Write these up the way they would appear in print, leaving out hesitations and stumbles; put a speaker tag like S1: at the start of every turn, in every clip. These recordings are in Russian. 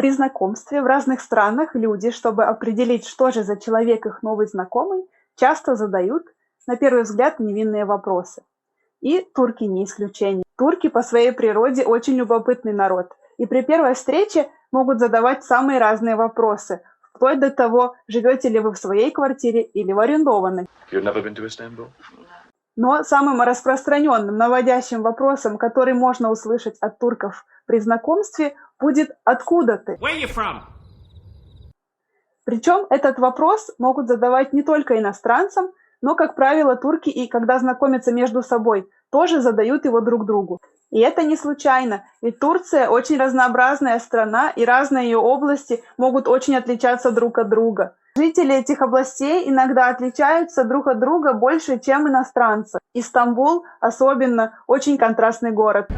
S1: При знакомстве в разных странах люди, чтобы определить, что же за человек их новый знакомый, часто задают, на первый взгляд, невинные вопросы. И турки не исключение. Турки по своей природе очень любопытный народ. И при первой встрече могут задавать самые разные вопросы, вплоть до того, живете ли вы в своей квартире или в арендованной. Но самым распространенным, наводящим вопросом, который можно услышать от турков при знакомстве, будет «Откуда ты?». Причем этот вопрос могут задавать не только иностранцам, но, как правило, турки, и когда знакомятся между собой, тоже задают его друг другу. И это не случайно, ведь Турция очень разнообразная страна, и разные ее области могут очень отличаться друг от друга. Жители этих областей иногда отличаются друг от друга больше, чем иностранцы. И Стамбул особенно очень контрастный город.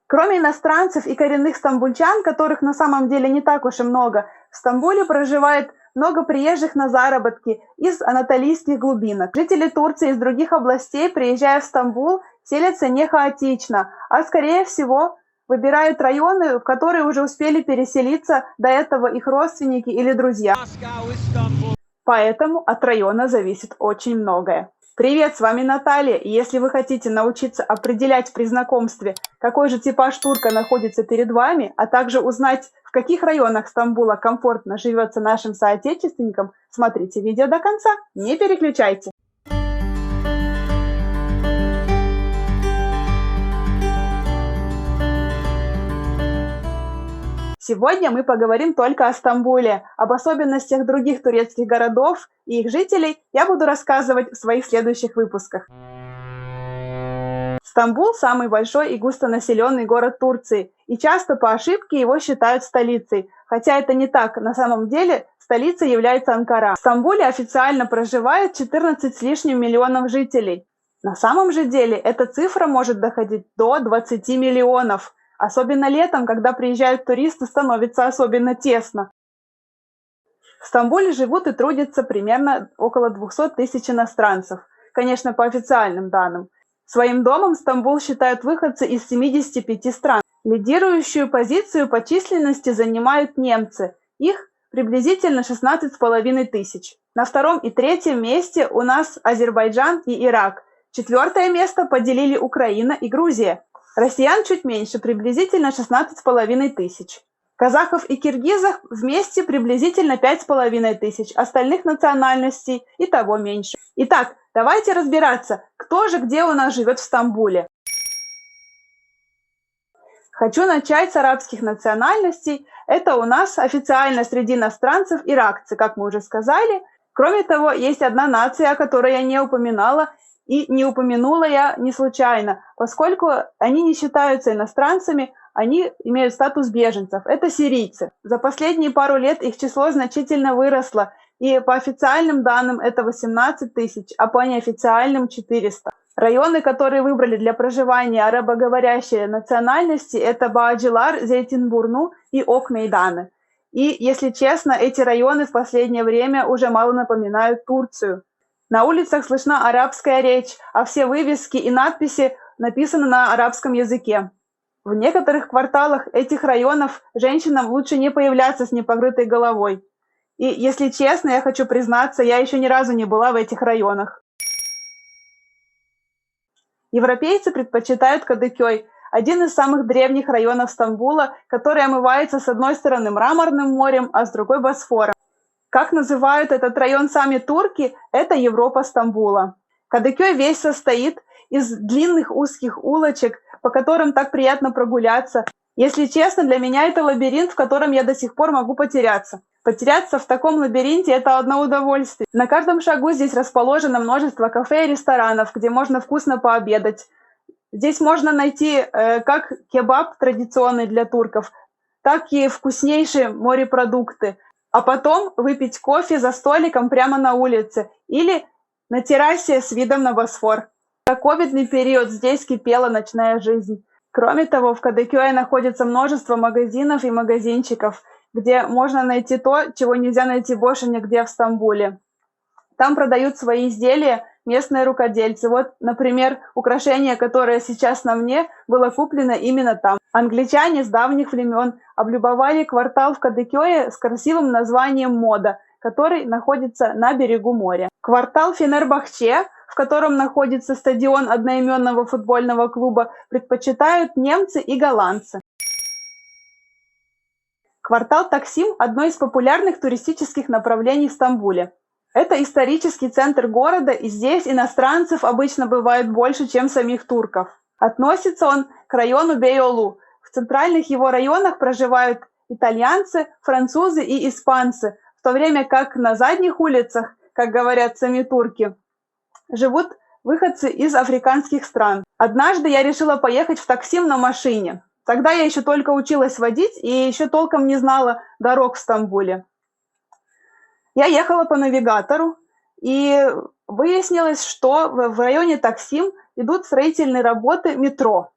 S1: Кроме иностранцев и коренных стамбульчан, которых на самом деле не так уж и много, в Стамбуле проживает много приезжих на заработки из анатолийских глубинок. Жители Турции из других областей, приезжая в Стамбул, селятся не хаотично, а скорее всего выбирают районы, в которые уже успели переселиться до этого их родственники или друзья. Поэтому от района зависит очень многое. Привет, с вами Наталья, и если вы хотите научиться определять при знакомстве, какой же типаж турка находится перед вами, а также узнать, в каких районах Стамбула комфортно живется нашим соотечественникам, смотрите видео до конца, не переключайте. Сегодня мы поговорим только о Стамбуле. Об особенностях других турецких городов и их жителей я буду рассказывать в своих следующих выпусках. Стамбул – самый большой и густонаселенный город Турции, и часто по ошибке его считают столицей. Хотя это не так, на самом деле столицей является Анкара. В Стамбуле официально проживает 14 с лишним миллионов жителей. На самом же деле эта цифра может доходить до 20 миллионов. Особенно летом, когда приезжают туристы, становится особенно тесно. В Стамбуле живут и трудятся примерно около 200 тысяч иностранцев. Конечно, по официальным данным. Своим домом Стамбул считают выходцы из 75 стран. Лидирующую позицию по численности занимают немцы. Их приблизительно 16,5 тысяч. На втором и третьем месте у нас Азербайджан и Ирак. Четвертое место поделили Украина и Грузия. Россиян чуть меньше, приблизительно 16,5 тысяч. Казахов и киргизов вместе приблизительно 5,5 тысяч, остальных национальностей и того меньше. Итак, давайте разбираться, кто же где у нас живет в Стамбуле. Хочу начать с арабских национальностей. Это у нас официально среди иностранцев иракцы, как мы уже сказали. Кроме того, есть одна нация, о которой я не упоминала, и не упомянула я не случайно, поскольку они не считаются иностранцами, они имеют статус беженцев. Это сирийцы. За последние пару лет их число значительно выросло, и по официальным данным это 18 тысяч, а по неофициальным 400. Районы, которые выбрали для проживания арабоговорящие национальности, это Bağcılar, Zeytinburnu и Ок-Мейданы. И, если честно, эти районы в последнее время уже мало напоминают Турцию. На улицах слышна арабская речь, а все вывески и надписи написаны на арабском языке. В некоторых кварталах этих районов женщинам лучше не появляться с непокрытой головой. И, если честно, я хочу признаться, я еще ни разу не была в этих районах. Европейцы предпочитают Кадыкёй, один из самых древних районов Стамбула, который омывается с одной стороны Мраморным морем, а с другой Босфором. Как называют этот район сами турки, это Европа Стамбула. Кадыкёй весь состоит из длинных узких улочек, по которым так приятно прогуляться. Если честно, для меня это лабиринт, в котором я до сих пор могу потеряться. Потеряться в таком лабиринте – это одно удовольствие. На каждом шагу здесь расположено множество кафе и ресторанов, где можно вкусно пообедать. Здесь можно найти как кебаб традиционный для турков, так и вкуснейшие морепродукты. А потом выпить кофе за столиком прямо на улице или на террасе с видом на Босфор. В ковидный период здесь кипела ночная жизнь. Кроме того, в Кадыкёе находится множество магазинов и магазинчиков, где можно найти то, чего нельзя найти больше нигде в Стамбуле. Там продают свои изделия местные рукодельцы. Вот, например, украшение, которое сейчас на мне, было куплено именно там. Англичане с давних времен облюбовали квартал в Кадыкёе с красивым названием Мода, который находится на берегу моря. Квартал Фенербахче, в котором находится стадион одноименного футбольного клуба, предпочитают немцы и голландцы. Квартал Таксим – одно из популярных туристических направлений в Стамбуле. Это исторический центр города, и здесь иностранцев обычно бывает больше, чем самих турков. Относится он к району Бейолу. В центральных его районах проживают итальянцы, французы и испанцы, в то время как на задних улицах, как говорят сами турки, живут выходцы из африканских стран. Однажды я решила поехать в Таксим на машине. Тогда я еще только училась водить и еще толком не знала дорог в Стамбуле. Я ехала по навигатору, и выяснилось, что в районе Таксим идут строительные работы метро.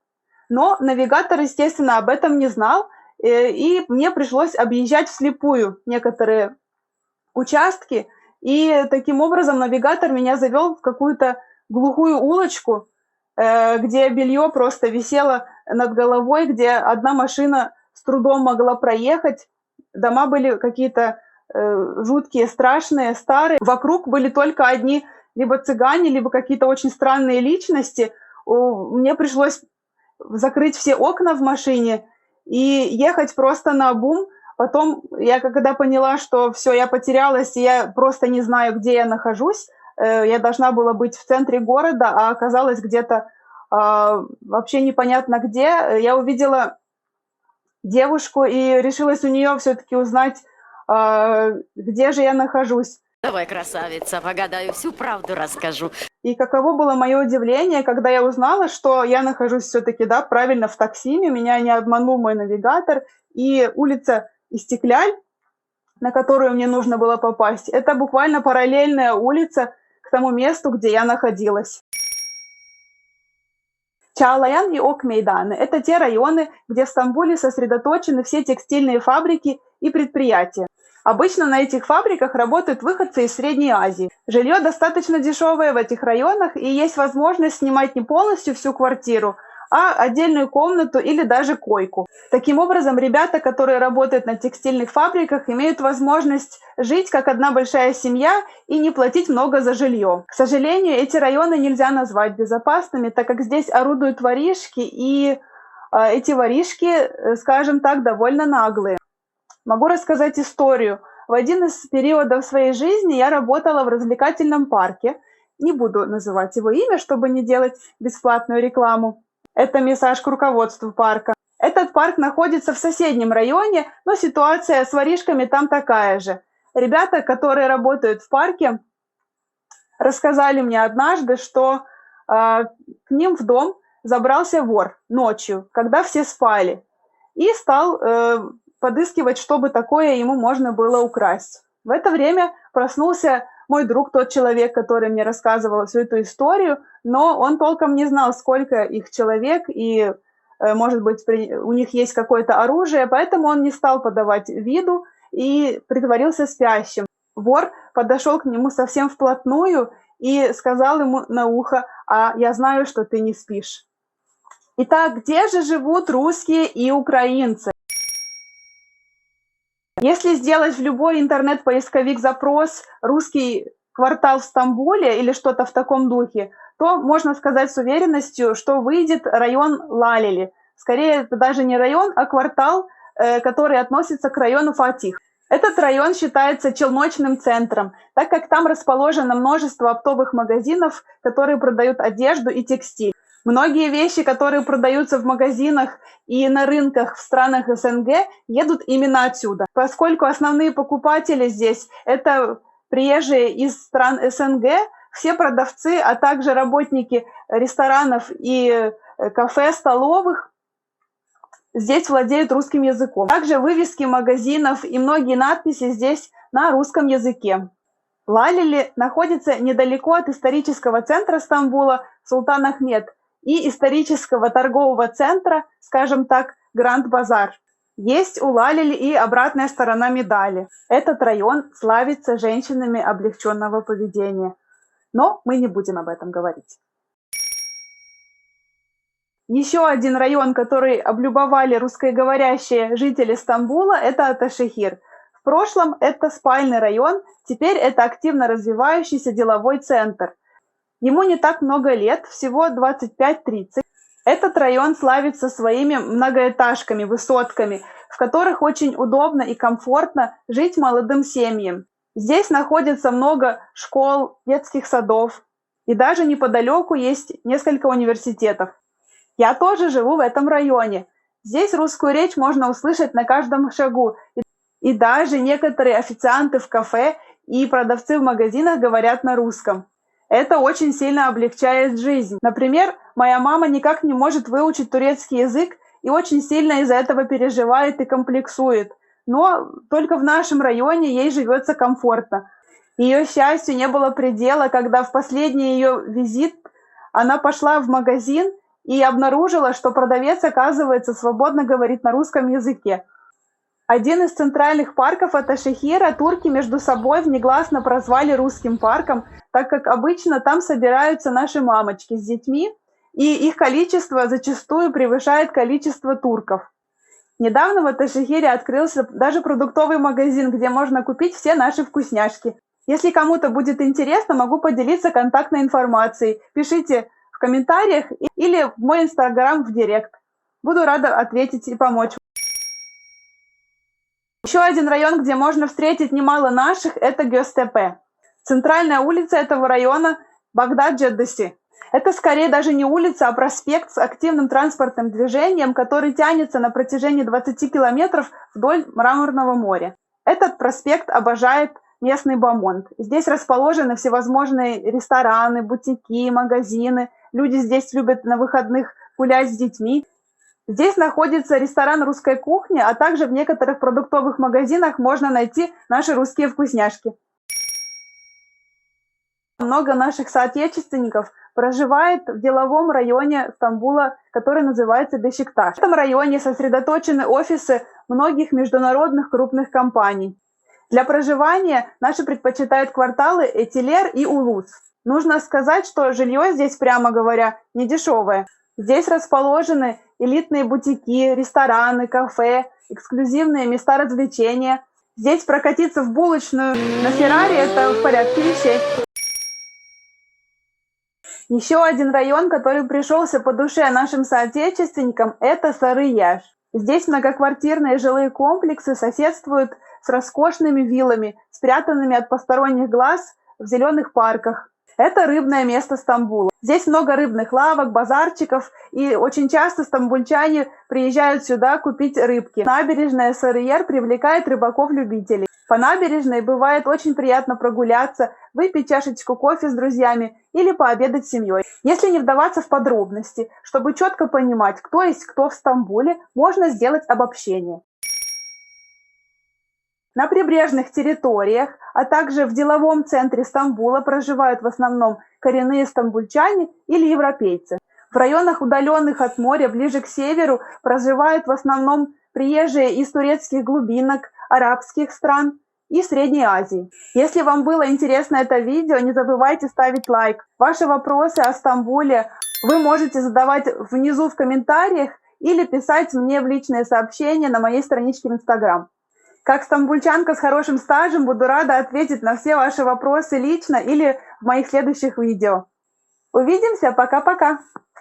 S1: Но навигатор, естественно, об этом не знал, и мне пришлось объезжать вслепую некоторые участки. И таким образом навигатор меня завел в какую-то глухую улочку, где белье просто висело над головой, где одна машина с трудом могла проехать. Дома были какие-то жуткие, страшные, старые. Вокруг были только одни либо цыгане, либо какие-то очень странные личности. Мне пришлось закрыть все окна в машине и ехать просто наобум. Потом я когда поняла, что все, я потерялась, и я просто не знаю, где я нахожусь, я должна была быть в центре города, а оказалась где-то вообще непонятно где. Я увидела девушку и решилась у нее все-таки узнать, где же я нахожусь.
S2: Давай, красавица, погадаю, всю правду расскажу.
S1: И каково было мое удивление, когда я узнала, что я нахожусь все-таки, да, правильно в Таксиме, меня не обманул мой навигатор, и улица Истекляль, на которую мне нужно было попасть, это буквально параллельная улица к тому месту, где я находилась. Чаалаян и Ок-Мейданы – это те районы, где в Стамбуле сосредоточены все текстильные фабрики и предприятия. Обычно на этих фабриках работают выходцы из Средней Азии. Жилье достаточно дешевое в этих районах, и есть возможность снимать не полностью всю квартиру, а отдельную комнату или даже койку. Таким образом, ребята, которые работают на текстильных фабриках, имеют возможность жить как одна большая семья и не платить много за жилье. К сожалению, эти районы нельзя назвать безопасными, так как здесь орудуют воришки, и эти воришки, скажем так, довольно наглые. Могу рассказать историю. В один из периодов своей жизни я работала в развлекательном парке. Не буду называть его имя, чтобы не делать бесплатную рекламу. Это мессаж к руководству парка. Этот парк находится в соседнем районе, но ситуация с воришками там такая же. Ребята, которые работают в парке, рассказали мне однажды, что к ним в дом забрался вор ночью, когда все спали, и стал подыскивать, чтобы такое ему можно было украсть. В это время проснулся мой друг, тот человек, который мне рассказывал всю эту историю, но он толком не знал, сколько их человек, и, может быть, у них есть какое-то оружие, поэтому он не стал подавать виду и притворился спящим. Вор подошел к нему совсем вплотную и сказал ему на ухо: «А я знаю, что ты не спишь». Итак, где же живут русские и украинцы? Если сделать в любой интернет-поисковик запрос «русский квартал в Стамбуле» или что-то в таком духе, то можно сказать с уверенностью, что выйдет район Лалили. Скорее, это даже не район, а квартал, который относится к району Фатих. Этот район считается челночным центром, так как там расположено множество оптовых магазинов, которые продают одежду и текстиль. Многие вещи, которые продаются в магазинах и на рынках в странах СНГ, едут именно отсюда. Поскольку основные покупатели здесь – это приезжие из стран СНГ, все продавцы, а также работники ресторанов и кафе, столовых здесь владеют русским языком. Также вывески магазинов и многие надписи здесь на русском языке. Лалили находится недалеко от исторического центра Стамбула Султан Ахмед и исторического торгового центра, скажем так, Гранд Базар. Есть у Лалили и обратная сторона медали. Этот район славится женщинами облегченного поведения. Но мы не будем об этом говорить. Еще один район, который облюбовали русскоговорящие жители Стамбула, это Аташехир. В прошлом это спальный район, теперь это активно развивающийся деловой центр. Ему не так много лет, всего 25-30. Этот район славится своими многоэтажками, высотками, в которых очень удобно и комфортно жить молодым семьям. Здесь находится много школ, детских садов, и даже неподалеку есть несколько университетов. Я тоже живу в этом районе. Здесь русскую речь можно услышать на каждом шагу. И даже некоторые официанты в кафе и продавцы в магазинах говорят на русском. Это очень сильно облегчает жизнь. Например, моя мама никак не может выучить турецкий язык и очень сильно из-за этого переживает и комплексует. Но только в нашем районе ей живется комфортно. Ее счастью не было предела, когда в последний ее визит она пошла в магазин и обнаружила, что продавец, оказывается, свободно говорит на русском языке. Один из центральных парков Аташехира турки между собой внегласно прозвали русским парком, так как обычно там собираются наши мамочки с детьми, и их количество зачастую превышает количество турков. Недавно в Аташехире открылся даже продуктовый магазин, где можно купить все наши вкусняшки. Если кому-то будет интересно, могу поделиться контактной информацией. Пишите в комментариях или в мой инстаграм в директ. Буду рада ответить и помочь. Еще один район, где можно встретить немало наших, это Гёзтепе. Центральная улица этого района – Багдад-Джаддаси. Это скорее даже не улица, а проспект с активным транспортным движением, который тянется на протяжении 20 километров вдоль Мраморного моря. Этот проспект обожает местный бомонд. Здесь расположены всевозможные рестораны, бутики, магазины. Люди здесь любят на выходных гулять с детьми. Здесь находится ресторан русской кухни, а также в некоторых продуктовых магазинах можно найти наши русские вкусняшки. Много наших соотечественников проживает в деловом районе Стамбула, который называется Бешикташ. В этом районе сосредоточены офисы многих международных крупных компаний. Для проживания наши предпочитают кварталы Этилер и Улус. Нужно сказать, что жилье здесь, прямо говоря, не дешевое. Здесь расположены элитные бутики, рестораны, кафе, эксклюзивные места развлечения. Здесь прокатиться в булочную на Феррари – это в порядке вещей. Еще один район, который пришелся по душе нашим соотечественникам – это Сары-Яш. Здесь многоквартирные жилые комплексы соседствуют с роскошными виллами, спрятанными от посторонних глаз в зеленых парках. Это рыбное место Стамбула. Здесь много рыбных лавок, базарчиков, и очень часто стамбульчане приезжают сюда купить рыбки. Набережная Сары-Яр привлекает рыбаков-любителей. По набережной бывает очень приятно прогуляться, выпить чашечку кофе с друзьями или пообедать с семьей. Если не вдаваться в подробности, чтобы четко понимать, кто есть кто в Стамбуле, можно сделать обобщение. На прибрежных территориях, а также в деловом центре Стамбула проживают в основном коренные стамбульчане или европейцы. В районах, удаленных от моря, ближе к северу, проживают в основном приезжие из турецких глубинок, арабских стран и Средней Азии. Если вам было интересно это видео, не забывайте ставить лайк. Ваши вопросы о Стамбуле вы можете задавать внизу в комментариях или писать мне в личные сообщения на моей страничке в Инстаграм. Как стамбульчанка с хорошим стажем буду рада ответить на все ваши вопросы лично или в моих следующих видео. Увидимся, пока-пока!